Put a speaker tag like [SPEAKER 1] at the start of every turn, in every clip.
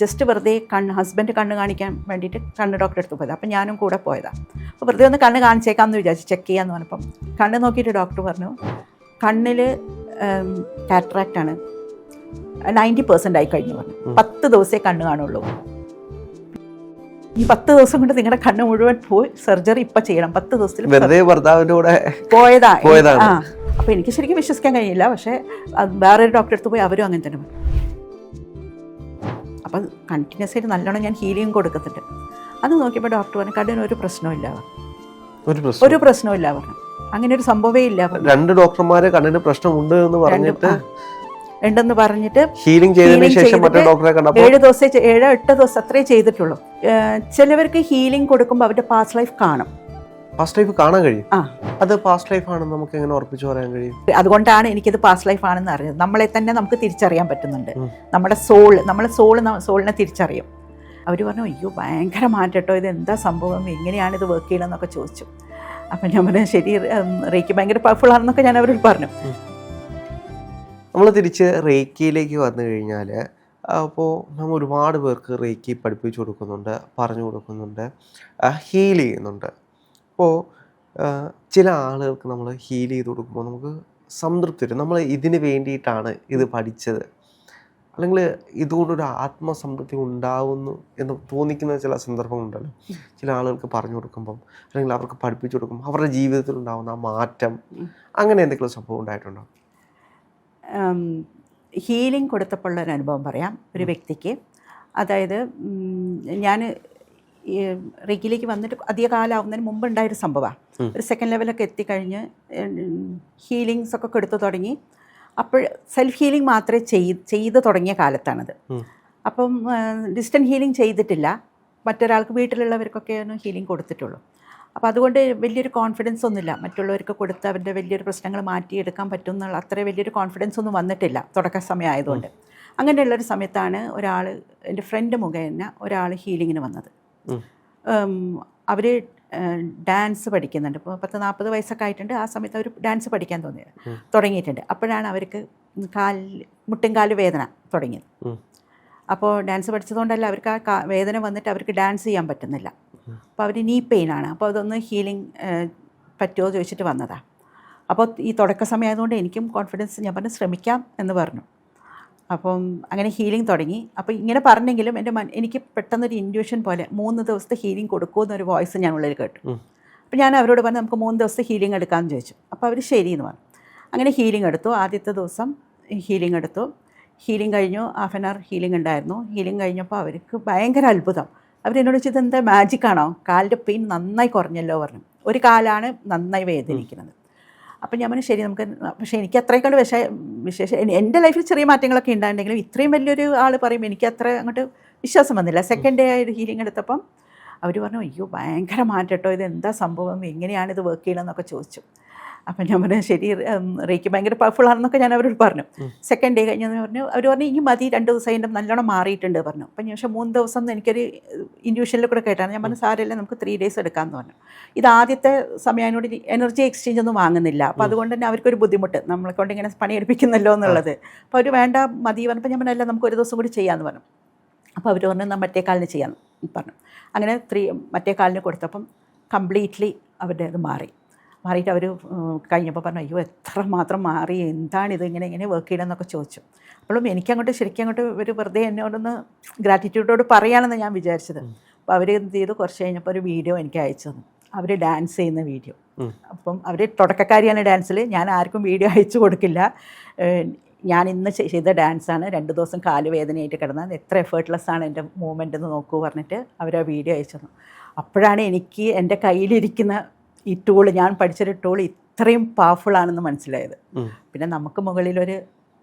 [SPEAKER 1] Just വെറുതെ husband കണ്ണ് കാണിക്കാൻ വേണ്ടിയിട്ട് കണ്ണ് ഡോക്ടറെ അടുത്ത് പോയത്. അപ്പം ഞാനും കൂടെ പോയതാണ്. അപ്പോൾ വെറുതെ ഒന്ന് കണ്ണ് കാണിച്ചേക്കാമെന്ന് വിചാരിച്ചു, ചെക്ക് ചെയ്യാമെന്ന് പറഞ്ഞപ്പം കണ്ണ് നോക്കിയിട്ട് ഡോക്ടർ പറഞ്ഞു കണ്ണിൽ കാറ്ററാക്റ്റാണ്, 90% ആയി കഴിഞ്ഞു പറഞ്ഞു. 10 ദിവസമേ കണ്ണ് കാണുള്ളൂ. ഈ 10 ദിവസം കൊണ്ട് നിങ്ങളുടെ കണ്ണ് മുഴുവൻ പോയി സർജറി ഇപ്പം ചെയ്യണം. 10 ദിവസത്തിൽ പോയതാണ്. ആ, അപ്പോൾ എനിക്ക് ശരിക്കും വിശ്വസിക്കാൻ കഴിയില്ല. പക്ഷേ വേറൊരു ഡോക്ടറെ അടുത്ത് പോയി അവരും അങ്ങനെ തന്നെ പറഞ്ഞു. അപ്പം കണ്ടിന്യൂസ് ആയിട്ട് നല്ലോണം ഞാൻ ഹീലിംഗ് കൊടുക്കുന്നുണ്ട്. അത് നോക്കിയപ്പോൾ ഡോക്ടർ പറഞ്ഞു കണ്ണിന് ഒരു പ്രശ്നമില്ല, ഒരു പ്രശ്നമില്ല പറഞ്ഞു. അങ്ങനെ ഒരു സംഭവമേ ഇല്ല.
[SPEAKER 2] 2 ഡോക്ടർമാരെ കണ്ണിന് പ്രശ്നമുണ്ട് എന്ന് പറഞ്ഞിട്ട്
[SPEAKER 1] ഉണ്ടെന്ന് പറഞ്ഞിട്ട്
[SPEAKER 2] ഹീലിംഗ് ചെയ്തതിന് ശേഷം മറ്റേ ഡോക്ടറെ കണ്ടപ്പോൾ
[SPEAKER 1] 7-8 ദിവസം അത്രേ ചെയ്തിട്ടുള്ളൂ. ചിലവർക്ക് ഹീലിംഗ് കൊടുക്കുമ്പോൾ അവരുടെ പാസ്റ്റ് ലൈഫ് കാണും.
[SPEAKER 2] പാസ്റ്റ് ലൈഫ് കാണാൻ കഴിയും. അത് പാസ്റ്റ് ലൈഫ് ആണെന്ന് നമുക്ക് എങ്ങനെ ഉറപ്പിച്ചു പറയാൻ കഴിയും?
[SPEAKER 1] അതുകൊണ്ടാണ് എനിക്കിത് പാസ്റ്റ് ലൈഫ് ആണെന്ന് അറിയുന്നത്. നമ്മളെ തന്നെ നമുക്ക് തിരിച്ചറിയാൻ പറ്റുന്നുണ്ട്. നമ്മുടെ സോളിനെ തിരിച്ചറിയും. അവർ പറഞ്ഞു അയ്യോ ഭയങ്കര മാറ്റട്ടോ, ഇത് എന്താ സംഭവം, എങ്ങനെയാണ് ഇത് വർക്ക് ചെയ്യണമെന്നൊക്കെ ചോദിച്ചു. അപ്പം ഞാൻ പറഞ്ഞു ശരി, റേക്കി ഭയങ്കര പവർഫുൾ ആണെന്നൊക്കെ ഞാൻ അവരോട് പറഞ്ഞു.
[SPEAKER 2] നമ്മൾ തിരിച്ച് റേക്കിയിലേക്ക് വന്നു കഴിഞ്ഞാൽ അപ്പോൾ നമ്മൾ ഒരുപാട് പേർക്ക് റേക്കി പഠിപ്പിച്ചു കൊടുക്കുന്നുണ്ട്, പറഞ്ഞു കൊടുക്കുന്നുണ്ട്, ഹീൽ ചെയ്യുന്നുണ്ട്. അപ്പോൾ ചില ആളുകൾക്ക് നമ്മൾ ഹീൽ ചെയ്ത് കൊടുക്കുമ്പോൾ നമുക്ക് സംതൃപ്തി വരും. നമ്മൾ ഇതിന് വേണ്ടിയിട്ടാണ് ഇത് പഠിച്ചത്, അല്ലെങ്കിൽ ഇതുകൊണ്ടൊരു ആത്മസംതൃപ്തി ഉണ്ടാവുന്നു എന്ന് തോന്നിക്കുന്ന ചില സന്ദർഭങ്ങളുണ്ടല്ലോ. ചില ആളുകൾക്ക് പറഞ്ഞു കൊടുക്കുമ്പം അല്ലെങ്കിൽ അവർക്ക് പഠിപ്പിച്ചു കൊടുക്കുമ്പോൾ അവരുടെ ജീവിതത്തിൽ ഉണ്ടാകുന്ന ആ മാറ്റം, അങ്ങനെ എന്തെങ്കിലും സംഭവം ഉണ്ടായിട്ടുണ്ടോ?
[SPEAKER 1] ഹീലിംഗ് കൊടുത്തപ്പോഴുള്ളൊരു അനുഭവം പറയാം ഒരു വ്യക്തിക്ക്. അതായത് ഞാൻ റേക്കിയിലേക്ക് വന്നിട്ട് അധിക കാലമാവുന്നതിന് മുമ്പ് ഉണ്ടായൊരു സംഭവമാണ്. ഒരു 2nd ലെവലൊക്കെ എത്തിക്കഴിഞ്ഞ് ഹീലിങ്സ് ഒക്കെ കൊടുത്തു തുടങ്ങി. അപ്പോൾ സെൽഫ് ഹീലിംഗ് മാത്രമേ ചെയ്ത് തുടങ്ങിയ കാലത്താണത്. അപ്പം ഡിസ്റ്റൻറ്റ് ഹീലിംഗ് ചെയ്തിട്ടില്ല. മറ്റൊരാൾക്ക് വീട്ടിലുള്ളവർക്കൊക്കെയാണ് ഹീലിംഗ് കൊടുത്തിട്ടുള്ളൂ. അപ്പോൾ അതുകൊണ്ട് വലിയൊരു കോൺഫിഡൻസ് ഒന്നുമില്ല. മറ്റുള്ളവർക്ക് കൊടുത്ത് അവരുടെ വലിയൊരു പ്രശ്നങ്ങൾ മാറ്റിയെടുക്കാൻ പറ്റും എന്നുള്ള അത്ര വലിയൊരു കോൺഫിഡൻസ് ഒന്നും വന്നിട്ടില്ല തുടക്ക സമയം ആയതുകൊണ്ട്. അങ്ങനെയുള്ളൊരു സമയത്താണ് ഒരാൾ, എൻ്റെ ഫ്രണ്ട് മുഖേന ഒരാൾ ഹീലിങ്ങിന് വന്നത്. അവർ ഡാൻസ് പഠിക്കുന്നുണ്ട്. ഇപ്പോൾ 10-40 വയസ്സൊക്കെ ആയിട്ടുണ്ട്. ആ സമയത്ത് അവർ ഡാൻസ് പഠിക്കാൻ തുടങ്ങിയിട്ടുണ്ട്. അപ്പോഴാണ് അവർക്ക് മുട്ടുംകാല് വേദന തുടങ്ങിയത്. അപ്പോൾ ഡാൻസ് പഠിച്ചതുകൊണ്ടല്ല, അവർക്ക് ആ വേദന വന്നിട്ട് അവർക്ക് ഡാൻസ് ചെയ്യാൻ പറ്റുന്നില്ല. അപ്പോൾ അവർ നീ പെയിനാണ്. അപ്പോൾ അതൊന്ന് ഹീലിംഗ് പറ്റുമോ ചോദിച്ചിട്ട് വന്നതാണ്. അപ്പോൾ ഈ തുടക്ക സമയമായതുകൊണ്ട് എനിക്കും കോൺഫിഡൻസ്, ഞാൻ പറഞ്ഞു ശ്രമിക്കാം എന്ന് പറഞ്ഞു. അപ്പം അങ്ങനെ ഹീലിംഗ് തുടങ്ങി. അപ്പോൾ ഇങ്ങനെ പറഞ്ഞെങ്കിലും എനിക്ക് പെട്ടെന്നൊരു ഇൻഡ്യൂഷൻ പോലെ 3 ദിവസത്തെ ഹീലിംഗ് കൊടുക്കുമെന്നൊരു വോയിസ് ഞാൻ ഉള്ളിൽ കേട്ടു. അപ്പോൾ ഞാൻ അവരോട് പറഞ്ഞു നമുക്ക് 3 ദിവസത്തെ ഹീലിംഗ് എടുക്കാമെന്ന് ചോദിച്ചു. അപ്പോൾ അവർ ശരിയെന്ന് പറഞ്ഞു. അങ്ങനെ ഹീലിംഗ് എടുത്തു. ആദ്യത്തെ ദിവസം ഹീലിംഗ് എടുത്തു. ഹീലിംഗ് കഴിഞ്ഞു. 1/2 hour ഹീലിംഗ് ഉണ്ടായിരുന്നു. ഹീലിംഗ് കഴിഞ്ഞപ്പോൾ അവർക്ക് ഭയങ്കര അത്ഭുതം. അവരെന്നോട് ചോദിച്ചത് എന്താ മാജിക്കാണോ, കാലിൻ്റെ പെയിൻ നന്നായി കുറഞ്ഞല്ലോ പറഞ്ഞു. ഒരു കാലാണ് നന്നായി വേദനിക്കുന്നത്. അപ്പം ഞാൻ പറഞ്ഞു ശരി നമുക്ക്, പക്ഷേ എനിക്ക് അത്രയും വിശേഷം എൻ്റെ ലൈഫിൽ ചെറിയ മാറ്റങ്ങളൊക്കെ ഉണ്ടായിട്ടുണ്ടെങ്കിലും ഇത്രയും വലിയൊരു ആൾ പറയും എനിക്ക് അത്ര അങ്ങോട്ട് വിശ്വാസം വന്നില്ല. 2nd ഡേ ആയിട്ട് ഹീലിംഗ് എടുത്തപ്പം അവർ പറഞ്ഞു അയ്യോ ഭയങ്കര മാറ്റട്ടോ, ഇത് എന്താ സംഭവം, എങ്ങനെയാണ് ഇത് വർക്ക് ചെയ്യണമെന്നൊക്കെ ചോദിച്ചു. അപ്പം ഞാൻ പറഞ്ഞു ശരി, റേക്കി ഭയങ്കര പവർഫുൾ ആണെന്നൊക്കെ ഞാൻ അവരോട് പറഞ്ഞു. 2nd ഡേ കഴിഞ്ഞെന്ന് പറഞ്ഞു. അവർ പറഞ്ഞു ഇനി മതി, 2 ദിവസം അതിൻ്റെ നല്ലോണം മാറിയിട്ടുണ്ട് പറഞ്ഞു. അപ്പം ഞാൻ പക്ഷേ 3 ദിവസം എനിക്കൊരു ഇൻഡ്യൂഷനിൽ കൂടെ കേട്ടാണ്. ഞാൻ പറഞ്ഞു സാരമില്ല നമുക്ക് 3 days എടുക്കാമെന്ന് പറഞ്ഞു. ഇത് ആദ്യത്തെ സമയത്തിനോട് എനർജി എക്സ്ചേഞ്ച് ഒന്നും വാങ്ങുന്നില്ല. അപ്പോൾ അതുകൊണ്ട് തന്നെ അവർക്കൊരു ബുദ്ധിമുട്ട്, നമ്മളെ കൊണ്ട് ഇങ്ങനെ പണിയെടുപ്പിക്കുന്നല്ലോ എന്നുള്ളത്. അപ്പോൾ അവർ വേണ്ട മതി പറഞ്ഞപ്പോൾ ഞാൻ പറഞ്ഞല്ല നമുക്ക് ഒരു ദിവസം കൂടി ചെയ്യാമെന്ന് പറഞ്ഞു. അപ്പോൾ അവർ പറഞ്ഞു എന്നാൽ മറ്റേ കാലിന് ചെയ്യാമെന്ന് പറഞ്ഞു. അങ്ങനെ മറ്റേ കാലിന് കൊടുത്തപ്പം കംപ്ലീറ്റ്ലി അവരുടെ ഇത് മാറിയിട്ട് അവർ കഴിഞ്ഞപ്പോൾ പറഞ്ഞു അയ്യോ എത്ര മാത്രം മാറി, എന്താണിത്, ഇങ്ങനെ വർക്ക് ചെയ്യണമെന്നൊക്കെ ചോദിച്ചു. അപ്പോഴും എനിക്കങ്ങോട്ട് ശരിക്കും അങ്ങോട്ട് ഒരു വെറുതെ എന്നോടൊന്ന് ഗ്രാറ്റിറ്റ്യൂഡോട് പറയാമെന്ന് ഞാൻ വിചാരിച്ചത്. അപ്പോൾ അവർ എന്ത് ചെയ്തു, കുറച്ച് കഴിഞ്ഞപ്പോൾ ഒരു വീഡിയോ എനിക്ക് അയച്ചു തന്നു. അവർ ഡാൻസ് ചെയ്യുന്ന വീഡിയോ. അപ്പം അവർ തുടക്കക്കാരിയാണ് ഡാൻസിൽ. ഞാൻ ആർക്കും വീഡിയോ അയച്ചു കൊടുക്കില്ല. ഞാൻ ഇന്ന് ചെയ്ത ഡാൻസാണ്, 2 ദിവസം കാലുവേദനയായിട്ട് കിടന്നത്, എത്ര എഫേർട്ട്ലെസ് ആണ് എൻ്റെ മൂവ്മെൻ്റ് എന്ന് നോക്കൂ പറഞ്ഞിട്ട് അവർ ആ വീഡിയോ അയച്ചു തന്നു. അപ്പോഴാണ് എനിക്ക് എൻ്റെ കയ്യിലിരിക്കുന്ന ഈ ടൂള്, ഞാൻ പഠിച്ചൊരു ടൂൾ ഇത്രയും പവർഫുൾ ആണെന്ന് മനസ്സിലായത്. പിന്നെ നമുക്ക് മുകളിലൊരു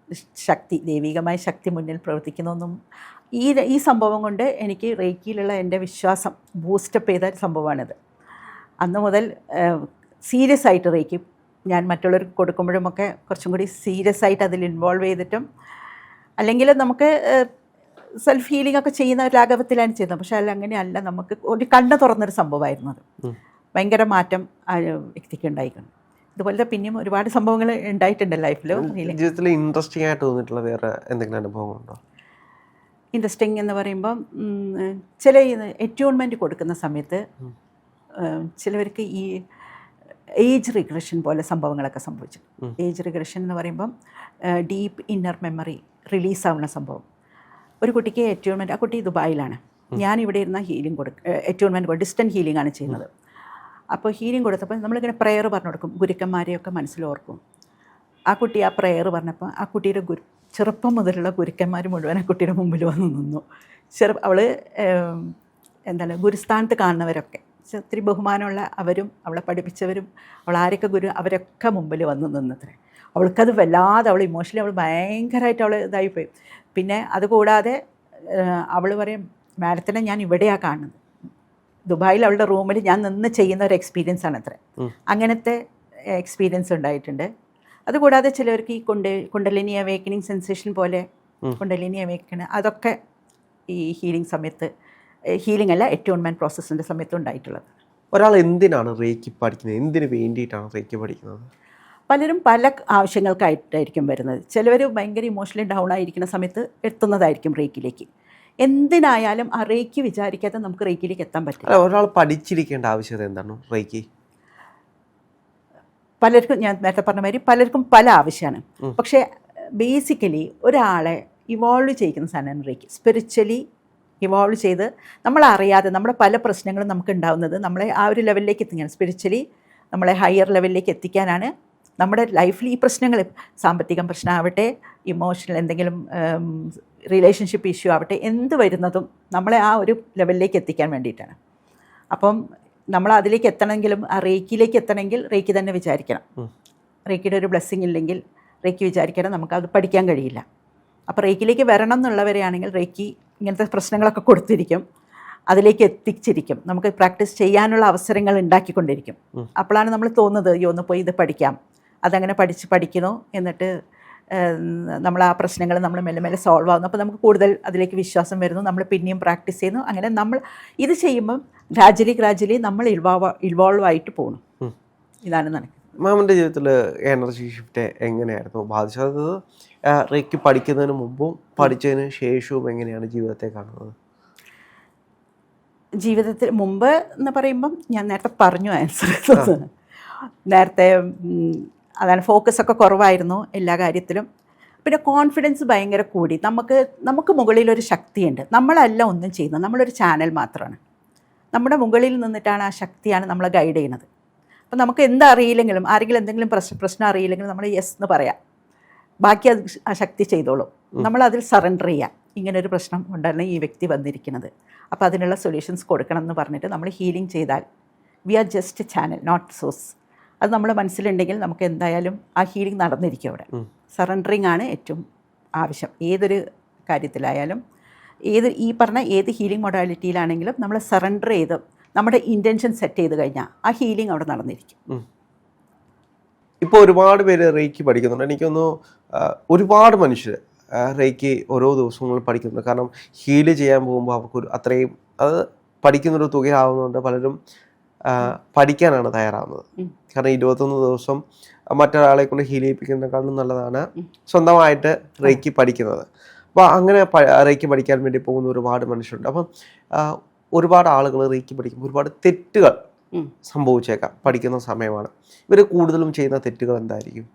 [SPEAKER 1] ശക്തി, ദൈവികമായ ശക്തി മുന്നിൽ പ്രവർത്തിക്കുന്നൊന്നും ഈ സംഭവം കൊണ്ട് എനിക്ക് റേക്കിയിലുള്ള എൻ്റെ വിശ്വാസം ബൂസ്റ്റപ്പ് ചെയ്ത സംഭവമാണിത്. അന്ന് മുതൽ സീരിയസ് ആയിട്ട് റേക്കി ഞാൻ മറ്റുള്ളവർക്ക് കൊടുക്കുമ്പോഴുമൊക്കെ കുറച്ചും കൂടി സീരിയസ് ആയിട്ട് അതിൽ ഇൻവോൾവ് ചെയ്തിട്ടും, അല്ലെങ്കിൽ നമുക്ക് സെൽഫ് ഹീലിംഗ് ഒക്കെ ചെയ്യുന്ന ഒരു ലാഘവത്തിലാണ് ചെയ്യുന്നത്. പക്ഷേ അങ്ങനെയല്ല, നമുക്ക് ഒരു കണ്ണ് തുറന്നൊരു സംഭവമായിരുന്നു അത്. ഭയങ്കര മാറ്റം ആ വ്യക്തിക്ക് ഉണ്ടായിക്കണം. ഇതുപോലത്തെ പിന്നെയും ഒരുപാട് സംഭവങ്ങൾ ഉണ്ടായിട്ടുണ്ട് ലൈഫിൽ.
[SPEAKER 2] ജീവിതത്തിൽ ഇൻട്രസ്റ്റിംഗ് ആയിട്ട് തോന്നിയിട്ടുള്ള വേറെ എന്തെങ്കിലും അനുഭവങ്ങളുണ്ടോ?
[SPEAKER 1] ഇൻട്രസ്റ്റിംഗ് എന്ന് പറയുമ്പം ചില എറ്റ്യൂൺമെൻറ്റ് കൊടുക്കുന്ന സമയത്ത് ചിലവർക്ക് ഈ ഏജ് റിഗ്രഷൻ പോലെ സംഭവങ്ങളൊക്കെ സംഭവിച്ചു. ഏജ് റിഗ്രഷൻ എന്ന് പറയുമ്പം ഡീപ്പ് ഇന്നർ മെമ്മറി റിലീസാവുന്ന സംഭവം. ഒരു കുട്ടിക്ക് എറ്റ്യൂൺമെൻറ്റ്, ആ കുട്ടി ദുബായിലാണ്, ഞാൻ ഇവിടെ ഇരുന്ന ഹീലിംഗ് എറ്റ്യൂൺമെൻറ്റ് ഡിസ്റ്റൻറ്റ് ഹീലിംഗ് ആണ് ചെയ്യുന്നത്. അപ്പോൾ ഹീലിംഗ് കൊടുത്തപ്പോൾ നമ്മളിങ്ങനെ പ്രെയർ പറഞ്ഞു കൊടുക്കും, ഗുരുക്കന്മാരെയൊക്കെ മനസ്സിലോർക്കും. ആ കുട്ടി ആ പ്രെയർ പറഞ്ഞപ്പോൾ ആ കുട്ടിയുടെ ചെറുപ്പം മുതലുള്ള ഗുരുക്കന്മാർ മുഴുവൻ ആ കുട്ടിയുടെ മുമ്പിൽ വന്ന് നിന്നു. അവൾ എന്താണ് ഗുരുസ്ഥാനത്ത് കാണുന്നവരൊക്കെ ഒത്തിരി ബഹുമാനമുള്ള അവരും അവളെ പഠിപ്പിച്ചവരും അവൾ ആരൊക്കെ ഗുരു അവരൊക്കെ മുമ്പിൽ വന്ന് നിന്നത്രേ. അവൾക്കത് വല്ലാതെ അവൾ ഇമോഷണലി അവൾ ഭയങ്കരമായിട്ട് അവൾ ഇതായിപ്പോയി. പിന്നെ അതുകൂടാതെ അവൾ പറയും, മാഡത്തിനെ ഞാൻ ഇവിടെയാണ് കാണുന്നത്, ദുബായിൽ അവളുടെ റൂമിൽ ഞാൻ നിന്ന് ചെയ്യുന്ന ഒരു എക്സ്പീരിയൻസ് ആണ് അത്ര. അങ്ങനത്തെ എക്സ്പീരിയൻസ് ഉണ്ടായിട്ടുണ്ട്. അതുകൂടാതെ ചിലവർക്ക് ഈ കുണ്ടലിനി അവേക്കനിങ് സെൻസേഷൻ പോലെ കുണ്ടലിനി അവേക്കണ അതൊക്കെ ഈ ഹീലിംഗ് സമയത്ത്, ഹീലിംഗ് അല്ല എറ്റ്യൂൺമെൻറ്റ് പ്രോസസ്സിൻ്റെ സമയത്ത് ഉണ്ടായിട്ടുള്ളത്.
[SPEAKER 2] ഒരാൾ എന്തിനാണ് റേക്കി പഠിക്കുന്നത്, എന്തിനു വേണ്ടിയിട്ടാണ് റേക്കി പഠിക്കുന്നത്?
[SPEAKER 1] പലരും പല ആവശ്യങ്ങൾക്കായിട്ടായിരിക്കും വരുന്നത്. ചിലവർ ഭയങ്കര ഇമോഷണലി ഡൗൺ ആയിരിക്കുന്ന സമയത്ത് എത്തുന്നതായിരിക്കും റേക്കിലേക്ക്. എന്തിനായാലും ആ റേക്കി വിചാരിക്കാതെ നമുക്ക് റേക്കിലേക്ക് എത്താൻ പറ്റില്ല.
[SPEAKER 2] ഒരാൾ പഠിച്ചിരിക്കേണ്ട ആവശ്യകത എന്താണ് റേക്കി?
[SPEAKER 1] പലർക്കും, ഞാൻ നേരത്തെ പറഞ്ഞ മാതിരി പലർക്കും പല ആവശ്യമാണ്. പക്ഷേ ബേസിക്കലി ഒരാളെ ഇവോൾവ് ചെയ്യിക്കുന്ന സാധനമാണ് റേക്കി. സ്പിരിച്വലി ഇവോൾവ് ചെയ്ത് നമ്മളറിയാതെ നമ്മുടെ പല പ്രശ്നങ്ങളും നമുക്ക് ഉണ്ടാകുന്നത് നമ്മളെ ആ ഒരു ലെവലിലേക്ക് എത്തിക്കാനാണ്. സ്പിരിച്വലി നമ്മളെ ഹയർ ലെവലിലേക്ക് എത്തിക്കാനാണ്. നമ്മുടെ ലൈഫിൽ ഈ പ്രശ്നങ്ങൾ, സാമ്പത്തികം പ്രശ്നമാവട്ടെ, ഇമോഷണൽ എന്തെങ്കിലും റിലേഷൻഷിപ്പ് ഇഷ്യൂ ആവട്ടെ, എന്ത് വരുന്നതും നമ്മളെ ആ ഒരു ലെവലിലേക്ക് എത്തിക്കാൻ വേണ്ടിയിട്ടാണ്. അപ്പം നമ്മൾ അതിലേക്ക് എത്തണമെങ്കിലും, ആ റേക്കിയിലേക്ക് എത്തണമെങ്കിൽ റേക്കി തന്നെ വിചാരിക്കണം. റേക്കിയുടെ ഒരു ബ്ലെസ്സിങ് ഇല്ലെങ്കിൽ റേക്കി വിചാരിക്കണം നമുക്കത് പഠിക്കാൻ കഴിയില്ല. അപ്പോൾ റേക്കിലേക്ക് വരണം എന്നുള്ളവരെയാണെങ്കിൽ റേക്കി ഇങ്ങനത്തെ പ്രശ്നങ്ങളൊക്കെ കൊടുത്തിരിക്കും, അതിലേക്ക് എത്തിച്ചിരിക്കും, നമുക്ക് പ്രാക്ടീസ് ചെയ്യാനുള്ള അവസരങ്ങൾ ഉണ്ടാക്കിക്കൊണ്ടിരിക്കും. അപ്പോഴാണ് നമ്മൾ തോന്നുന്നത്, അയ്യോ ഒന്ന് പോയി ഇത് പഠിക്കാം. അതങ്ങനെ പഠിക്കുന്നു, എന്നിട്ട് നമ്മൾ ആ പ്രശ്നങ്ങൾ നമ്മൾ മെല്ലെ മെല്ലെ സോൾവ് ആകുന്നു. അപ്പോൾ നമുക്ക് കൂടുതൽ അതിലേക്ക് വിശ്വാസം വരുന്നു, നമ്മൾ പിന്നെയും പ്രാക്ടീസ് ചെയ്യുന്നു. അങ്ങനെ നമ്മൾ ഇത് ചെയ്യുമ്പം ഗ്രാജുവലി നമ്മൾ ഇൻവോൾവ് ആയിട്ട് പോകുന്നു. ഇതാണ് നടക്കുന്നത്.
[SPEAKER 2] മാമിൻ്റെ ജീവിതത്തിൽ എനർജി ഷിഫ്റ്റ് എങ്ങനെയായിരുന്നു ബാധിച്ചത്? റേക്കി പഠിക്കുന്നതിന് മുമ്പും പഠിച്ചതിന് ശേഷവും എങ്ങനെയാണ് ജീവിതത്തെ കാണുന്നത്?
[SPEAKER 1] ജീവിതത്തിൽ മുമ്പ് എന്ന് പറയുമ്പം ഞാൻ നേരത്തെ പറഞ്ഞു ആൻസർ. നേരത്തെ അതാണ്, ഫോക്കസൊക്കെ കുറവായിരുന്നു എല്ലാ കാര്യത്തിലും. പിന്നെ കോൺഫിഡൻസ് ഭയങ്കര കൂടി. നമുക്ക് മുകളിലൊരു ശക്തിയുണ്ട്, നമ്മളല്ല ഒന്നും ചെയ്യുന്നത്, നമ്മളൊരു ചാനൽ മാത്രമാണ്. നമ്മുടെ മുകളിൽ നിന്നിട്ടാണ് ആ ശക്തിയാണ് നമ്മളെ ഗൈഡ് ചെയ്യുന്നത്. അപ്പം നമുക്ക് എന്തറിയില്ലെങ്കിലും, ആരെങ്കിലും എന്തെങ്കിലും പ്രശ്നം അറിയില്ലെങ്കിലും നമ്മൾ യെസ് എന്ന് പറയാം, ബാക്കി അത് ആ ശക്തി ചെയ്തോളും. നമ്മളതിൽ സറണ്ടർ ചെയ്യാം. ഇങ്ങനൊരു പ്രശ്നം കൊണ്ടാണ് ഈ വ്യക്തി വന്നിരിക്കുന്നത്, അപ്പോൾ അതിനുള്ള സൊല്യൂഷൻസ് കൊടുക്കണം എന്ന് പറഞ്ഞിട്ട് നമ്മൾ ഹീലിംഗ് ചെയ്താൽ we are just channel, not source. അത് നമ്മുടെ മനസ്സിലുണ്ടെങ്കിൽ നമുക്ക് എന്തായാലും ആ ഹീലിംഗ് നടന്നിരിക്കും അവിടെ. സറണ്ടറിങ് ആണ് ഏറ്റവും ആവശ്യം ഏതൊരു കാര്യത്തിലായാലും. ഈ പറഞ്ഞ ഏത് ഹീലിംഗ് മൊഡാലിറ്റിയിലാണെങ്കിലും നമ്മൾ സറണ്ടർ ചെയ്ത് നമ്മുടെ ഇൻറ്റൻഷൻ സെറ്റ് ചെയ്ത് കഴിഞ്ഞാൽ ആ ഹീലിംഗ് അവിടെ നടന്നിരിക്കും.
[SPEAKER 2] ഇപ്പോൾ ഒരുപാട് പേര് റേക്കി പഠിക്കുന്നുണ്ട്. എനിക്കൊന്ന് ഒരുപാട് മനുഷ്യർ റേക്കി ഓരോ ദിവസങ്ങളും പഠിക്കുന്നുണ്ട്. കാരണം ഹീല് ചെയ്യാൻ പോകുമ്പോൾ അവർക്കൊരു അത്രയും അത് പഠിക്കുന്നൊരു തുകയാവുന്നതുകൊണ്ട് പലരും പഠിക്കാനാണ് തയ്യാറാവുന്നത്. കാരണം 21 ദിവസം മറ്റൊരാളെ കൊണ്ട് ഹീൽ ചെയ്യിപ്പിക്കുന്നതിനേക്കാളും നല്ലതാണ് സ്വന്തമായിട്ട് റേക്കി പഠിക്കുന്നത്. അപ്പോൾ അങ്ങനെ റേക്കി പഠിക്കാൻ വേണ്ടി പോകുന്ന ഒരുപാട് മനുഷ്യരുണ്ട്. അപ്പം ഒരുപാട് ആളുകൾ റേക്കി പഠിക്കുമ്പോൾ ഒരുപാട് തെറ്റുകൾ സംഭവിച്ചേക്കാം. പഠിക്കുന്ന സമയമാണ്. ഇവർ കൂടുതലും ചെയ്യുന്ന തെറ്റുകൾ എന്തായിരിക്കും?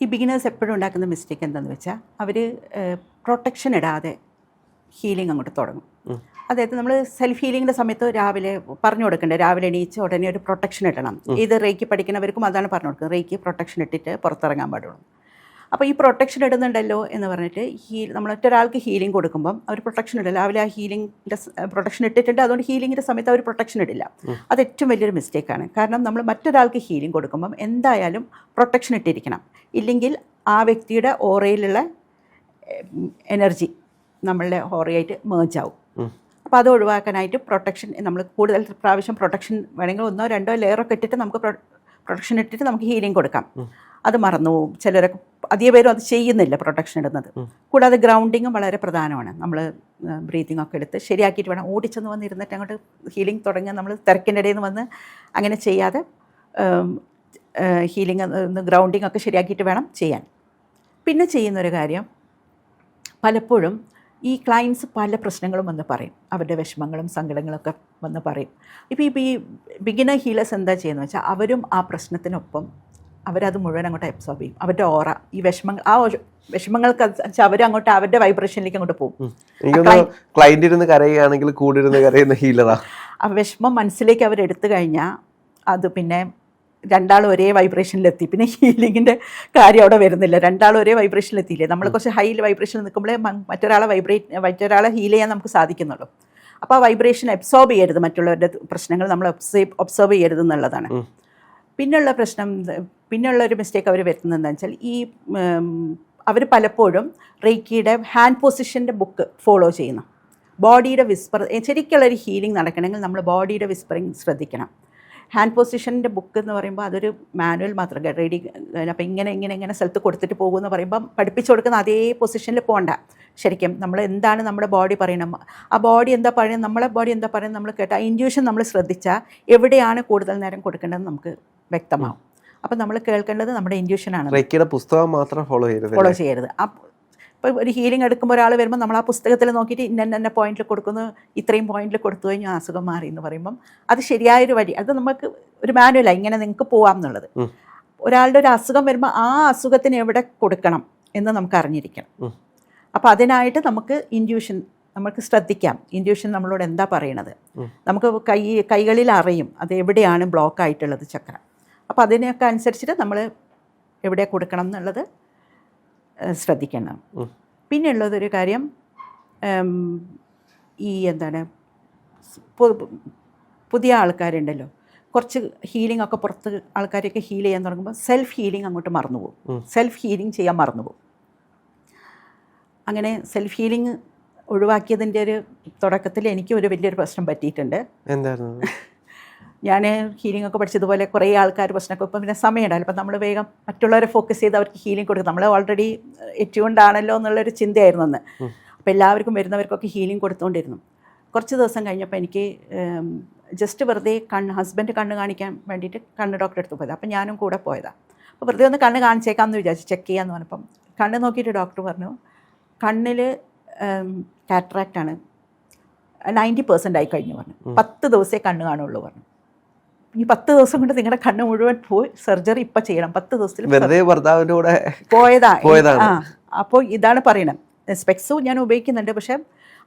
[SPEAKER 1] ഈ ബിഗിനേഴ്സ് എപ്പോഴും ഉണ്ടാക്കുന്ന മിസ്റ്റേക്ക് എന്താണെന്ന് വെച്ചാൽ അവർ പ്രൊട്ടക്ഷൻ ഇടാതെ ഹീലിംഗ് അങ്ങോട്ട് തുടങ്ങും. അതായത് നമ്മൾ സെൽഫ് ഹീലിങ്ങിൻ്റെ സമയത്ത് രാവിലെ പറഞ്ഞു കൊടുക്കണ്ടേ, രാവിലെ എണീച്ച് ഉടനെ ഒരു പ്രൊട്ടക്ഷൻ ഇടണം. ഇത് റേക്കി പഠിക്കുന്നവർക്കും അതാണ് പറഞ്ഞു കൊടുക്കുന്നത്, റേക്കി പ്രൊട്ടക്ഷൻ ഇട്ടിട്ട് പുറത്തിറങ്ങാൻ പാടുള്ളൂ. അപ്പോൾ ഈ പ്രൊട്ടക്ഷൻ ഇടുന്നുണ്ടല്ലോ എന്ന് പറഞ്ഞിട്ട് നമ്മൾ ഒറ്റൊരാൾക്ക് ഹീലിംഗ് കൊടുക്കുമ്പം അവർ പ്രൊട്ടക്ഷൻ ഇടില്ല. രാവിലെ ആ ഹീലിംഗിൻ്റെ പ്രൊട്ടക്ഷൻ ഇട്ടിട്ടുണ്ട്, അതുകൊണ്ട് ഹീലിംഗിൻ്റെ സമയത്ത് അവർ പ്രൊട്ടക്ഷൻ ഇടില്ല. അത് ഏറ്റവും വലിയൊരു മിസ്റ്റേക്കാണ്. കാരണം നമ്മൾ മറ്റൊരാൾക്ക് ഹീലിംഗ് കൊടുക്കുമ്പം എന്തായാലും പ്രൊട്ടക്ഷൻ ഇട്ടിരിക്കണം. ഇല്ലെങ്കിൽ ആ വ്യക്തിയുടെ ഓറയിലുള്ള എനർജി നമ്മളുടെ ഓറയായിട്ട് മേർജ് ആവും. അപ്പോൾ അത് ഒഴിവാക്കാനായിട്ട് പ്രൊട്ടക്ഷൻ നമ്മൾ കൂടുതൽ പ്രാവശ്യം പ്രൊട്ടക്ഷൻ വേണമെങ്കിൽ 1 or 2 ലെയറൊക്കെ ഇട്ടിട്ട് നമുക്ക് പ്രൊട്ടക്ഷൻ ഇട്ടിട്ട് നമുക്ക് ഹീലിംഗ് കൊടുക്കാം. അത് മറന്നു പോകും ചിലരൊക്കെ, അധികം പേരും അത് ചെയ്യുന്നില്ല പ്രൊട്ടക്ഷൻ ഇടുന്നത്. കൂടാതെ ഗ്രൗണ്ടിങ്ങും വളരെ പ്രധാനമാണ്. നമ്മൾ ബ്രീതിങ് ഒക്കെ എടുത്ത് ശരിയാക്കിയിട്ട് വേണം ഓടിച്ചെന്ന് വന്നിരുന്നിട്ട് അങ്ങോട്ട് ഹീലിംഗ് തുടങ്ങാൻ. നമ്മൾ തിരക്കിൻ്റെ ഇടയിൽ നിന്ന് വന്ന് അങ്ങനെ ചെയ്യാതെ ഹീലിംഗ് ഗ്രൗണ്ടിങ് ഒക്കെ ശരിയാക്കിയിട്ട് വേണം ചെയ്യാൻ. പിന്നെ ചെയ്യുന്നൊരു കാര്യം, പലപ്പോഴും ഈ ക്ലയൻസ് പല പ്രശ്നങ്ങളും വന്ന് പറയും, അവരുടെ വിഷമങ്ങളും സങ്കടങ്ങളൊക്കെ വന്ന് പറയും. ഇപ്പോൾ ഈ ബിഗിനർ ഹീലേഴ്സ് എന്താ ചെയ്യുന്നത് വെച്ചാൽ അവരും ആ പ്രശ്നത്തിനൊപ്പം അവരത് മുഴുവൻ അങ്ങോട്ട് അബ്സോർബ് ചെയ്യും. അവരുടെ ഓറ, ഈ വിഷമങ്ങൾക്ക് അവരങ്ങോട്ട് അവരുടെ വൈബ്രേഷനിലേക്ക് അങ്ങോട്ട് പോകും.
[SPEAKER 2] ക്ലയന്റ് ഇരുന്ന് കരയുകയാണെങ്കിൽ കൂടെ ഇരുന്ന് കരയുന്ന ഹീലറാ.
[SPEAKER 1] ആ വിഷമം മനസ്സിലേക്ക് അവരെടുത്തു കഴിഞ്ഞാൽ അത് പിന്നെ രണ്ടാളും ഒരേ വൈബ്രേഷനിലെത്തി. പിന്നെ ഹീലിങ്ങിൻ്റെ കാര്യം അവിടെ വരുന്നില്ല. രണ്ടാളും ഒരേ വൈബ്രേഷനിലെത്തിയില്ലേ. നമ്മൾ കുറച്ച് ഹൈ വൈബ്രേഷനിൽ നിൽക്കുമ്പോഴേ മറ്റൊരാളെ ഹീൽ ചെയ്യാൻ നമുക്ക് സാധിക്കുന്നുള്ളൂ. അപ്പോൾ ആ വൈബ്രേഷൻ അബ്സോർബ് ചെയ്യരുത്, മറ്റുള്ളവരുടെ പ്രശ്നങ്ങൾ നമ്മൾ ഒബ്സർവ് ചെയ്യരുത് എന്നുള്ളതാണ്. പിന്നെയുള്ള ഒരു മിസ്റ്റേക്ക് അവർ വരുന്നത് എന്താണെന്ന് വെച്ചാൽ ഈ അവർ പലപ്പോഴും റേക്കിയുടെ ഹാൻഡ് പൊസിഷൻ്റെ ബുക്ക് ഫോളോ ചെയ്യുന്നു. ബോഡിയുടെ വിസ്പർ, ശരിക്കുള്ളൊരു ഹീലിംഗ് നടക്കണമെങ്കിൽ നമ്മൾ ബോഡിയുടെ വിസ്പറിങ് ശ്രദ്ധിക്കണം. ഹാൻഡ് പൊസിഷൻ്റെ ബുക്ക് എന്ന് പറയുമ്പോൾ അതൊരു മാനുവൽ മാത്രം റെഡി. അപ്പോൾ ഇങ്ങനെ സ്ഥലത്ത് കൊടുത്തിട്ട് പോകുമെന്ന് പറയുമ്പം പഠിപ്പിച്ചു കൊടുക്കുന്ന അതേ പൊസിഷനിൽ പോകണ്ട. ശരിക്കും നമ്മൾ എന്താണ് നമ്മുടെ ബോഡി പറയണം, ആ ബോഡി എന്താ പറയുന്നത്, നമ്മളെ ബോഡി എന്താ പറയുന്നത് നമ്മൾ കേട്ട ആ ഇൻറ്റ്യൂഷൻ നമ്മൾ ശ്രദ്ധിച്ചാൽ എവിടെയാണ് കൂടുതൽ നേരം കൊടുക്കേണ്ടതെന്ന് നമുക്ക് വ്യക്തമാവും. അപ്പം നമ്മൾ കേൾക്കേണ്ടത് നമ്മുടെ ഇൻറ്റ്യൂഷനാണ്.
[SPEAKER 2] റേക്കിയുടെ പുസ്തകം മാത്രം ഫോളോ ചെയ്യരുത്.
[SPEAKER 1] ഇപ്പോൾ ഒരു ഹീലിംഗ് എടുക്കുമ്പോൾ ഒരാൾ വരുമ്പോൾ നമ്മൾ ആ പുസ്തകത്തിൽ നോക്കിയിട്ട് ഇന്ന പോയിന്റിൽ കൊടുക്കുന്നു, ഇത്രയും പോയിന്റിൽ കൊടുത്തു കഴിഞ്ഞാൽ അസുഖം മാറി എന്ന് പറയുമ്പം അത് ശരിയായൊരു വഴി, അത് നമുക്ക് ഒരു മാനുവലാണ്, ഇങ്ങനെ നിങ്ങൾക്ക് പോവാം എന്നുള്ളത്. ഒരാളുടെ ഒരു അസുഖം വരുമ്പോൾ ആ അസുഖത്തിന് എവിടെ കൊടുക്കണം എന്ന് നമുക്ക് അറിഞ്ഞിരിക്കണം. അപ്പോൾ അതിനായിട്ട് നമുക്ക് ഇൻറ്റ്യൂഷൻ നമുക്ക് ശ്രദ്ധിക്കാം. ഇൻറ്റ്യൂഷൻ നമ്മളോട് എന്താ പറയണത്, നമുക്ക് കൈകളിൽ അറിയും അത് എവിടെയാണ് ബ്ലോക്ക് ആയിട്ടുള്ളത് ചക്ര. അപ്പോൾ അതിനൊക്കെ അനുസരിച്ചിട്ട് നമ്മൾ എവിടെ കൊടുക്കണം എന്നുള്ളത് ശ്രദ്ധിക്കണം. പിന്നെയുള്ളതൊരു കാര്യം, ഈ പുതിയ ആൾക്കാരുണ്ടല്ലോ, കുറച്ച് ഹീലിംഗ് ഒക്കെ പുറത്ത് ആൾക്കാരെയൊക്കെ ഹീൽ ചെയ്യാൻ തുടങ്ങുമ്പോൾ സെൽഫ് ഹീലിംഗ് അങ്ങോട്ട് മറന്നുപോകും. സെൽഫ് ഹീലിംഗ് ചെയ്യാൻ മറന്നുപോകും. അങ്ങനെ സെൽഫ് ഹീലിംഗ് ഒഴിവാക്കിയതിൻ്റെ ഒരു തുടക്കത്തിൽ എനിക്ക് ഒരു വലിയൊരു പ്രശ്നം പറ്റിയിട്ടുണ്ട്.
[SPEAKER 2] എന്തായിരുന്നു?
[SPEAKER 1] ഞാൻ ഹീലിംഗ് ഒക്കെ പഠിച്ചതുപോലെ കുറേ ആൾക്കാർ പ്രശ്നമൊക്കെ, ഇപ്പം പിന്നെ സമയമുണ്ടാവില്ല, അപ്പം നമ്മൾ വേഗം മറ്റുള്ളവരെ ഫോക്കസ് ചെയ്ത് അവർക്ക് ഹീലിംഗ് കൊടുക്കും. നമ്മൾ ഓൾറെഡി എറ്റുകൊണ്ടാണല്ലോ എന്നുള്ളൊരു ചിന്തയായിരുന്നു അന്ന്. അപ്പോൾ എല്ലാവർക്കും വരുന്നവർക്കൊക്കെ ഹീലിംഗ് കൊടുത്തുകൊണ്ടിരുന്നു. കുറച്ച് ദിവസം കഴിഞ്ഞപ്പോൾ എനിക്ക് ജസ്റ്റ് വെറുതെ ഹസ്ബൻഡ് കണ്ണ് കാണിക്കാൻ വേണ്ടിയിട്ട് കണ്ണ് ഡോക്ടറെ അടുത്ത് പോയത്. അപ്പം ഞാനും കൂടെ പോയതാണ്. അപ്പോൾ വെറുതെ ഒന്ന് കണ്ണ് കാണിച്ചേക്കാമെന്ന് വിചാരിച്ചു, ചെക്ക് ചെയ്യാമെന്ന് പറഞ്ഞപ്പം കണ്ണ് നോക്കിയിട്ട് ഡോക്ടർ പറഞ്ഞു കണ്ണിൽ കാറ്ററാക്റ്റാണ്, 90% ആയി കഴിഞ്ഞു പറഞ്ഞു. 10 ദിവസമേ കണ്ണ് കാണുള്ളൂ പറഞ്ഞു. ഈ 10 ദിവസം കൊണ്ട് നിങ്ങളുടെ കണ്ണ് മുഴുവൻ പോയി സർജറി ഇപ്പം ചെയ്യണം. 10 ദിവസത്തിൽ
[SPEAKER 2] ഭർത്താവിൻ്റെ കൂടെ
[SPEAKER 1] പോയതാണ്. അപ്പോൾ ഇതാണ് പറയണം. സ്പെക്സും ഞാൻ ഉപയോഗിക്കുന്നുണ്ട്, പക്ഷേ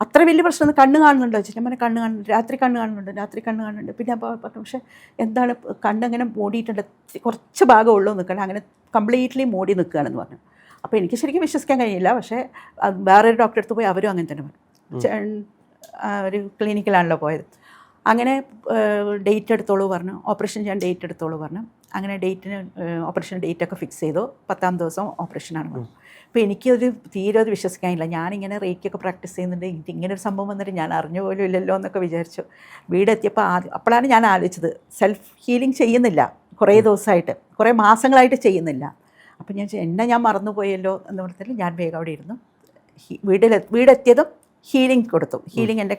[SPEAKER 1] അത്ര വലിയ പ്രശ്നം കണ്ണ് കാണുന്നുണ്ടോ വെച്ചാൽ ഞാൻ കണ്ണ് കാണുന്നുണ്ട്, രാത്രി കണ്ണ് കാണുന്നുണ്ട്. പിന്നെ അപ്പോൾ പറഞ്ഞു പക്ഷേ എന്താണ് കണ്ണിങ്ങനെ മൂടിയിട്ടുണ്ട്, കുറച്ച് ഭാഗമുള്ളൂ നിൽക്കണം, അങ്ങനെ കംപ്ലീറ്റ്ലി മൂടി നിൽക്കുകയാണെന്ന് പറഞ്ഞു. അപ്പോൾ എനിക്ക് ശരിക്കും വിശ്വസിക്കാൻ കഴിയില്ല. പക്ഷേ വേറൊരു ഡോക്ടറെ അടുത്ത് പോയി അവരും അങ്ങനെ തന്നെ പറഞ്ഞു. ഒരു ക്ലിനിക്കിലാണല്ലോ പോയത്. അങ്ങനെ ഡേറ്റ് എടുത്തോളൂ പറഞ്ഞു, ഓപ്പറേഷൻ ചെയ്യാൻ ഡേറ്റ് എടുത്തോളൂ പറഞ്ഞു. അങ്ങനെ ഓപ്പറേഷൻ ഡേറ്റൊക്കെ ഫിക്സ് ചെയ്തു. 10-ാം ദിവസം ഓപ്പറേഷനാണ് പറഞ്ഞു. അപ്പോൾ എനിക്കത് തീരെ അത് വിശ്വസിക്കാനില്ല. ഞാനിങ്ങനെ റേക്കൊക്കെ പ്രാക്ടീസ് ചെയ്യുന്നുണ്ട്, എനിക്ക് ഇങ്ങനൊരു സംഭവം വന്നിട്ട് ഞാൻ അറിഞ്ഞു പോലും ഇല്ലല്ലോ എന്നൊക്കെ വിചാരിച്ചു. വീടെത്തിയപ്പോൾ അപ്പോഴാണ് ഞാൻ ആലോചിച്ചത് സെൽഫ് ഹീലിംഗ് ചെയ്യുന്നില്ല, കുറേ ദിവസമായിട്ട്, കുറേ മാസങ്ങളായിട്ട് ചെയ്യുന്നില്ല. അപ്പം ഞാൻ മറന്നുപോയല്ലോ എന്ന് പറഞ്ഞിട്ട് ഞാൻ വേഗം അവിടെ ഇരുന്നു. വീടെത്തിയതും ഹീലിംഗ് കൊടുത്തു. ഹീലിംഗ് എൻ്റെ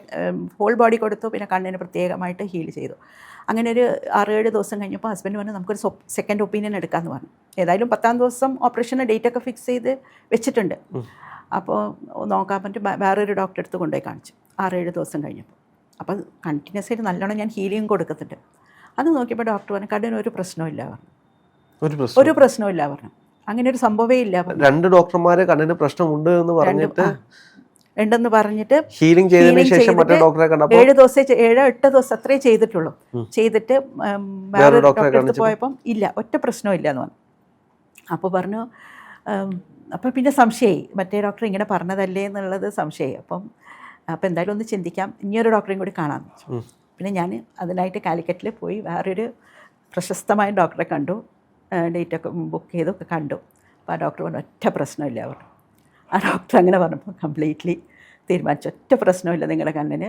[SPEAKER 1] ഹോൾ ബോഡി കൊടുത്തു, പിന്നെ കണ്ണിന് പ്രത്യേകമായിട്ട് ഹീൽ ചെയ്തു. അങ്ങനെ ഒരു 6-7 ദിവസം കഴിഞ്ഞപ്പോൾ ഹസ്ബൻഡ് പറഞ്ഞു നമുക്കൊരു സെക്കൻഡ് ഒപ്പീനിയൻ എടുക്കാമെന്ന് പറഞ്ഞു. ഏതായാലും 10-ാം ദിവസം ഓപ്പറേഷന് ഡേറ്റൊക്കെ ഫിക്സ് ചെയ്ത് വെച്ചിട്ടുണ്ട്. അപ്പോൾ നോക്കാൻ പറ്റും വേറൊരു ഡോക്ടറെ അടുത്ത് കൊണ്ടുപോയി കാണിച്ചു 6-7 ദിവസം കഴിഞ്ഞപ്പോൾ. അപ്പോൾ കണ്ടിന്യൂസ് ആയിട്ട് നല്ലോണം ഞാൻ ഹീലിംഗ് കൊടുക്കുന്നുണ്ട്. അത് നോക്കിയപ്പോൾ ഡോക്ടർ പറഞ്ഞു കണ്ണിന് ഒരു പ്രശ്നമില്ല പറഞ്ഞു. ഒരു പ്രശ്നമില്ല പറഞ്ഞു. അങ്ങനെ ഒരു സംഭവമേ ഇല്ല.
[SPEAKER 2] 2 ഡോക്ടർമാർ കണ്ണിന് പ്രശ്നമുണ്ട് എന്ന് പറഞ്ഞിട്ട്
[SPEAKER 1] ഉണ്ടെന്ന് പറഞ്ഞിട്ട്
[SPEAKER 2] ഹീലിംഗ് ചെയ്തതിന് ശേഷം മറ്റേ ഡോക്ടറെ കണ്ടപ്പോൾ
[SPEAKER 1] 7-8 ദിവസം അത്രേ ചെയ്തിട്ടുള്ളൂ. ചെയ്തിട്ട് വേറെ ഡോക്ടറെ അടുത്ത് പോയപ്പം ഇല്ല, ഒറ്റ പ്രശ്നമില്ല എന്ന് പറഞ്ഞു. അപ്പോൾ പറഞ്ഞു, അപ്പം പിന്നെ സംശയമായി, മറ്റേ ഡോക്ടർ ഇങ്ങനെ പറഞ്ഞതല്ലേ എന്നുള്ളത് സംശയമായി. അപ്പം എന്തായാലും ഒന്ന് ചിന്തിക്കാം, ഇനിയൊരു ഡോക്ടറെയും കൂടി കാണാമെന്ന് വെച്ചു. പിന്നെ ഞാൻ അതിനായിട്ട് കാലിക്കറ്റിൽ പോയി വേറൊരു പ്രശസ്തമായ ഡോക്ടറെ കണ്ടു, ഡേറ്റൊക്കെ ബുക്ക് ചെയ്തൊക്കെ കണ്ടു. അപ്പോൾ ആ ഡോക്ടർ പറഞ്ഞു ഒറ്റ പ്രശ്നമില്ല പറഞ്ഞു. ആ ഡോക്ടർ അങ്ങനെ പറഞ്ഞപ്പോൾ കംപ്ലീറ്റ്ലി തീരുമാനിച്ചു, ഒറ്റ പ്രശ്നമില്ല, നിങ്ങളുടെ കണ്ണിന്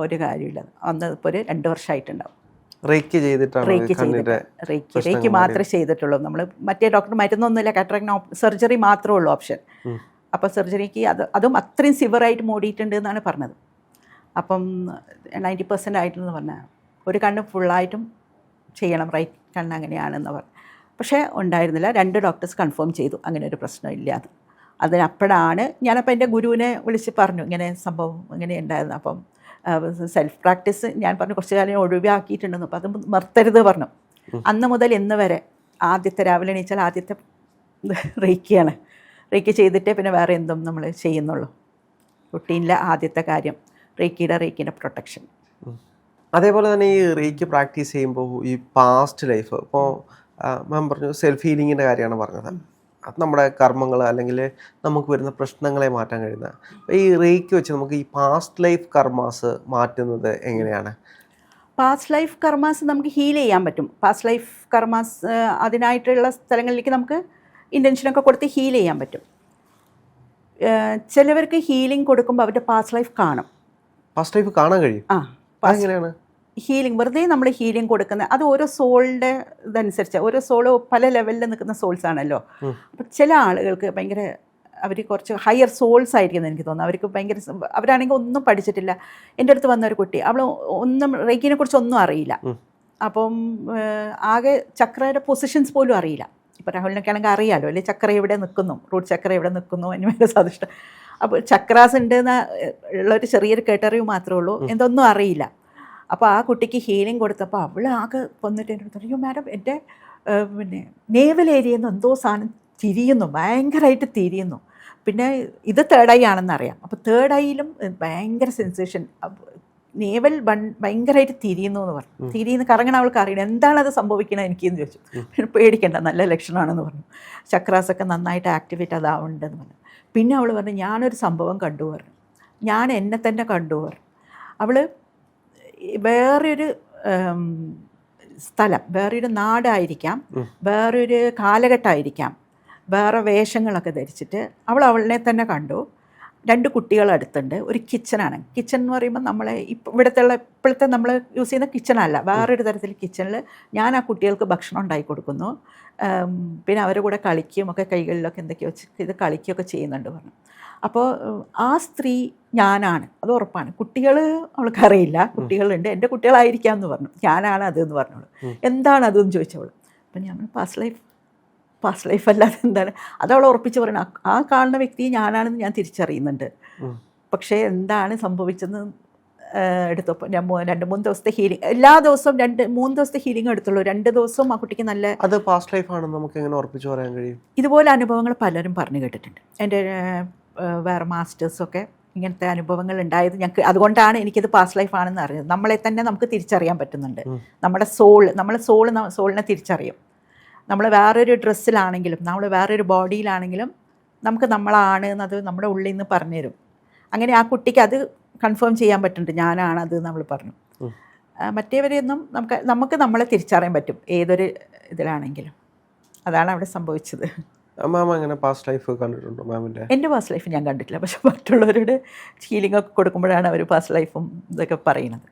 [SPEAKER 1] ഒരു കാര്യമില്ല. അന്ന് ഇപ്പോൾ ഒരു 2 വർഷമായിട്ടുണ്ടാവും. റേക്ക് മാത്രമേ ചെയ്തിട്ടുള്ളൂ. നമ്മൾ മറ്റേ ഡോക്ടർ മരുന്നൊന്നുമില്ല, കാറ്ററാക്ട് സർജറി മാത്രമേ ഉള്ളൂ ഓപ്ഷൻ. അപ്പോൾ സർജറിക്ക് അതും അത്രയും സിവറായിട്ട് മൂടിയിട്ടുണ്ട് എന്നാണ് പറഞ്ഞത്. അപ്പം 90% ആയിട്ടെന്ന് പറഞ്ഞാൽ ഒരു കണ്ണ് ഫുള്ളായിട്ടും ചെയ്യണം, റൈറ്റ് കണ്ണ് അങ്ങനെയാണെന്ന് പറഞ്ഞു. പക്ഷേ ഉണ്ടായിരുന്നില്ല. 2 ഡോക്ടേഴ്സ് കൺഫേം ചെയ്തു അങ്ങനെ ഒരു പ്രശ്നമില്ലാതെ. അതിനപ്പോഴാണ് ഞാനപ്പോൾ എൻ്റെ ഗുരുവിനെ വിളിച്ച് പറഞ്ഞു ഇങ്ങനെ സംഭവം ഇങ്ങനെ ഉണ്ടായിരുന്നു. അപ്പം സെൽഫ് പ്രാക്ടീസ് ഞാൻ പറഞ്ഞു കുറച്ച് കാലം ഒഴിവാക്കിയിട്ടുണ്ടെന്ന്. അപ്പോൾ അത് നിർത്തരുത് പറഞ്ഞു. അന്ന് മുതൽ ഇന്ന് വരെ ആദ്യത്തെ രാവിലെ എണീച്ചാൽ ആദ്യത്തെ റേക്കിയാണ്. റേക്കി ചെയ്തിട്ടേ പിന്നെ വേറെ എന്തും നമ്മൾ ചെയ്യുന്നുള്ളൂ. റുട്ടീനിലെ ആദ്യത്തെ കാര്യം റേക്കിൻ്റെ പ്രൊട്ടക്ഷൻ.
[SPEAKER 2] അതേപോലെ തന്നെ ഈ റേക്കി പ്രാക്ടീസ് ചെയ്യുമ്പോൾ ഈ പാസ്റ്റ് ലൈഫ്, ഇപ്പോൾ മാം പറഞ്ഞു സെൽഫ് ഹീലിങ്ങിൻ്റെ കാര്യമാണ് പറഞ്ഞത്. അത് നമ്മുടെ കർമ്മങ്ങൾ അല്ലെങ്കിൽ നമുക്ക് വരുന്ന പ്രശ്നങ്ങളെ മാറ്റാൻ കഴിയുന്ന ഈ റേക്കി വെച്ച് നമുക്ക് ഈ പാസ്റ്റ് ലൈഫ് കർമാസ് മാറ്റുന്നത് എങ്ങനെയാണ്?
[SPEAKER 1] പാസ്റ്റ് ലൈഫ് കർമാസ് നമുക്ക് ഹീൽ ചെയ്യാൻ പറ്റും. പാസ്റ്റ് ലൈഫ് കർമാസ് അതിനായിട്ടുള്ള സ്ഥലങ്ങളിലേക്ക് നമുക്ക് ഇൻറ്റൻഷനൊക്കെ കൊടുത്ത് ഹീൽ ചെയ്യാൻ പറ്റും. ചിലവർക്ക് ഹീലിംഗ് കൊടുക്കുമ്പോൾ അവരുടെ പാസ്റ്റ് ലൈഫ് കാണും.
[SPEAKER 2] പാസ്റ്റ് ലൈഫ് കാണാൻ കഴിയും? എങ്ങനെയാണ്
[SPEAKER 1] ഹീലിംഗ്? വെറുതെ നമ്മൾ ഹീലിംഗ് കൊടുക്കുന്നത് അത് ഓരോ സോളിൻ്റെ ഇതനുസരിച്ച്, ഓരോ സോള് പല ലെവലിൽ നിൽക്കുന്ന സോൾസ് ആണല്ലോ. അപ്പം ചില ആളുകൾക്ക് ഭയങ്കര അവർ കുറച്ച് ഹയർ സോൾസ് ആയിരിക്കും എനിക്ക് തോന്നുന്നു. അവർക്ക് ഭയങ്കര, അവരാണെങ്കിൽ ഒന്നും പഠിച്ചിട്ടില്ല. എൻ്റെ അടുത്ത് വന്ന ഒരു കുട്ടി, അവൾ ഒന്നും റേക്കിനെ കുറിച്ച് ഒന്നും അറിയില്ല. അപ്പം ആകെ ചക്രയുടെ പൊസിഷൻസ് പോലും അറിയില്ല. ഇപ്പോൾ രാഹുലിനൊക്കെ ആണെങ്കിൽ അറിയാമല്ലോ അല്ലേ, ചക്ര എവിടെ നിൽക്കുന്നു, റൂട്ട് ചക്ര എവിടെ നിൽക്കുന്നു എന്ന് ഭയങ്കര സാധിഷ്ടം. അപ്പോൾ ചക്രാസ് ഉണ്ട് എന്ന ഉള്ളൊരു ചെറിയൊരു കേട്ടറിവ് മാത്രമേ ഉള്ളൂ, എന്തൊന്നും അറിയില്ല. അപ്പോൾ ആ കുട്ടിക്ക് ഹീലിംഗ് കൊടുത്തപ്പോൾ അവൾ ആകെ വന്നിട്ട് എൻ്റെ അടുത്ത്, അയ്യോ മാഡം എൻ്റെ പിന്നെ നേവൽ ഏരിയയിൽ നിന്ന് എന്തോ സാധനം തിരിയുന്നു, ഭയങ്കരമായിട്ട് തിരിയുന്നു. പിന്നെ ഇത് തേർഡ് ഐ ആണെന്നറിയാം. അപ്പോൾ തേർഡ് ഐയിലും ഭയങ്കര സെൻസേഷൻ, നേവൽ ഭയങ്കരമായിട്ട് തിരിയുന്നു എന്ന് പറഞ്ഞു. തിരിയുന്ന കറങ്ങണ അവൾക്ക് അറിയണം എന്താണത് സംഭവിക്കണത് എനിക്കെന്ന് ചോദിച്ചു. പിന്നെ പേടിക്കണ്ട, നല്ല ലക്ഷണമാണെന്ന് പറഞ്ഞു. ചക്രാസൊക്കെ നന്നായിട്ട് ആക്ടിവേറ്റ് അതാവുന്നുണ്ടെന്ന് പറഞ്ഞു. പിന്നെ അവൾ പറഞ്ഞു ഞാനൊരു സംഭവം കണ്ടു പറഞ്ഞു, ഞാൻ എന്നെ തന്നെ കണ്ടു പറഞ്ഞു. അവൾ വേറൊരു സ്ഥലം, വേറൊരു നാടായിരിക്കാം, വേറൊരു കാലഘട്ടമായിരിക്കാം, വേറെ വേഷങ്ങളൊക്കെ ധരിച്ചിട്ട് അവളെ തന്നെ കണ്ടു. 2 കുട്ടികൾ അടുത്തുണ്ട്. ഒരു കിച്ചണാണ്. കിച്ചൺ എന്ന് പറയുമ്പോൾ നമ്മളെ ഇപ്പോഴത്തെ നമ്മൾ യൂസ് ചെയ്യുന്ന കിച്ചണല്ല, വേറൊരു തരത്തിൽ കിച്ചണിൽ ഞാൻ ആ കുട്ടികൾക്ക് ഭക്ഷണം ഉണ്ടാക്കി കൊടുക്കുന്നു. പിന്നെ അവരുടെ കൂടെ കളിക്കുകയൊക്കെ കൈകളിലൊക്കെ എന്തൊക്കെയോ വെച്ച് ഇത് കളിക്കുകയൊക്കെ ചെയ്യുന്നുണ്ട് പറഞ്ഞു. അപ്പോൾ ആ സ്ത്രീ ഞാനാണ്, അത് ഉറപ്പാണ്. കുട്ടികൾ അവൾക്കറിയില്ല, കുട്ടികളുണ്ട്, എൻ്റെ കുട്ടികളായിരിക്കാം എന്ന് പറഞ്ഞു. ഞാനാണ് അതെന്ന് പറഞ്ഞോളൂ. എന്താണ് അതെന്ന് ചോദിച്ചവൾ. അപ്പം ഞാൻ പാസ്റ്റ് ലൈഫ് അല്ലാതെ എന്താണ് അത് അവൾ ഉറപ്പിച്ച് പറയണം. ആ കാണുന്ന വ്യക്തി ഞാനാണെന്ന് ഞാൻ തിരിച്ചറിയുന്നുണ്ട്. പക്ഷേ എന്താണ് സംഭവിച്ചെന്ന് എടുത്തപ്പോൾ ഞാൻ 2-3 ദിവസത്തെ ഹീലിംഗ്, എല്ലാ ദിവസവും 2-3 ദിവസത്തെ ഹീലിംഗ് എടുത്തുള്ളൂ. 2 ദിവസവും ആ കുട്ടിക്ക് നല്ല
[SPEAKER 2] അത് പാസ്റ്റ് ലൈഫ് ആണെന്ന് നമുക്ക് എങ്ങനെ ഉറപ്പിച്ച് പറയാൻ കഴിയും?
[SPEAKER 1] ഇതുപോലെ അനുഭവങ്ങൾ പലരും പറഞ്ഞു കേട്ടിട്ടുണ്ട്. എൻ്റെ വേറെ മാസ്റ്റേഴ്സൊക്കെ ഇങ്ങനത്തെ അനുഭവങ്ങൾ ഉണ്ടായത് ഞങ്ങൾക്ക്, അതുകൊണ്ടാണ് എനിക്കിത് പാസ്റ്റ് ലൈഫ് ആണെന്ന് അറിഞ്ഞത്. നമ്മളെ തന്നെ നമുക്ക് തിരിച്ചറിയാൻ പറ്റുന്നുണ്ട്. നമ്മുടെ സോളിനെ തിരിച്ചറിയും. നമ്മൾ വേറൊരു ഡ്രസ്സിലാണെങ്കിലും നമ്മൾ വേറൊരു ബോഡിയിലാണെങ്കിലും നമുക്ക് നമ്മളാണ് എന്നത് നമ്മുടെ ഉള്ളിൽ നിന്ന് പറഞ്ഞുതരും. അങ്ങനെ ആ കുട്ടിക്ക് അത് കൺഫേം ചെയ്യാൻ പറ്റുന്നുണ്ട്, ഞാനാണത് നമ്മൾ പറഞ്ഞു. മറ്റേവരെയൊന്നും നമുക്ക് നമ്മളെ തിരിച്ചറിയാൻ പറ്റും ഏതൊരു ഇതിലാണെങ്കിലും. അതാണ് അവിടെ സംഭവിച്ചത്.
[SPEAKER 2] മാം അങ്ങനെ പാസ്റ്റ് ലൈഫ് കണ്ടിട്ടുണ്ടോ മാമിൻ്റെ?
[SPEAKER 1] എൻ്റെ പാസ്റ്റ് ലൈഫ് ഞാൻ കണ്ടിട്ടില്ല, പക്ഷെ മറ്റുള്ളവരുടെ ഹീലിംഗ് ഒക്കെ കൊടുക്കുമ്പോഴാണ് അവർ പാസ്റ്റ് ലൈഫും ഇതൊക്കെ പറയുന്നത്.